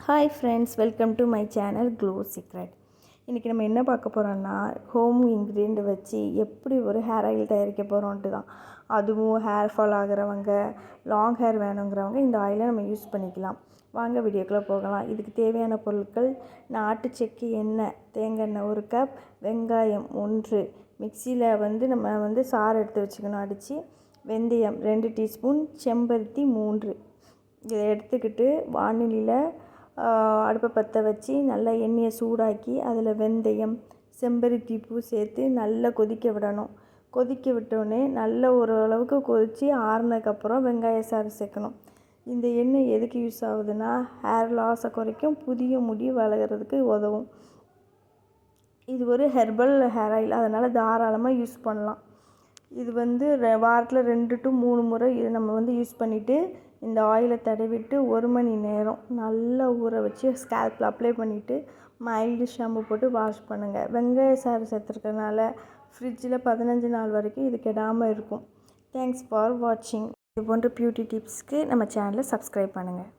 Hi friends, welcome to my channel glow secret. இன்றைக்கி நம்ம என்ன பார்க்க போகிறோன்னா, ஹோம் இன்க்ரீடியண்ட் வச்சு எப்படி ஒரு ஹேர் ஆயில் தயாரிக்க போகிறோன்ட்டு தான். அதுவும் ஹேர் ஃபால் ஆகிறவங்க, லாங் ஹேர் வேணுங்கிறவங்க இந்த ஆயிலை நம்ம யூஸ் பண்ணிக்கலாம். வாங்க வீடியோக்குள்ளே போகலாம். இதுக்கு தேவையான பொருட்கள்: நாட்டு சக்கை எண்ணெய், தேங்காய் எண்ணெய் 1 கப், வெங்காயம் 1, மிக்சியில் நம்ம சாறு எடுத்து வச்சுக்கணும் அடித்து, வெந்தயம் 2 டீஸ்பூன், செம்பருத்தி 3. இதை எடுத்துக்கிட்டு வானிலையில் அடுப்பை பற்ற வச்சு நல்லா எண்ணெயை சூடாக்கி அதில் வெந்தயம், செம்பருத்தி பூ சேர்த்து நல்லா கொதிக்க விடணும். கொதிக்க விட்டோடனே நல்ல ஓரளவுக்கு கொதித்து ஆறுனதுக்கப்புறம் வெங்காய சாறு சேர்க்கணும். இந்த எண்ணெய் எதுக்கு யூஸ் ஆகுதுன்னா, ஹேர் லாஸை குறைக்கும், புதிய முடி வளர்கிறதுக்கு உதவும். இது ஒரு ஹெர்பல் ஹேர் ஆயில், அதனால் தாராளமாக யூஸ் பண்ணலாம். இது வாரத்தில் 2 to 3 முறை இது நம்ம யூஸ் பண்ணிவிட்டு இந்த ஆயிலை தடவிட்டு 1 மணி நேரம் நல்லா ஊற வச்சு ஸ்கேல்பில் அப்ளை பண்ணிவிட்டு மைல்டு ஷாம்பு போட்டு வாஷ் பண்ணுங்கள். வெங்காய சாறு சேர்த்துருக்கனால ஃப்ரிட்ஜில் 15 நாள் வரைக்கும் இது கெடாமல் இருக்கும். தேங்க்ஸ் ஃபார் வாட்சிங். இது போன்ற பியூட்டி டிப்ஸ்க்கு நம்ம சேனலை சப்ஸ்கிரைப் பண்ணுங்கள்.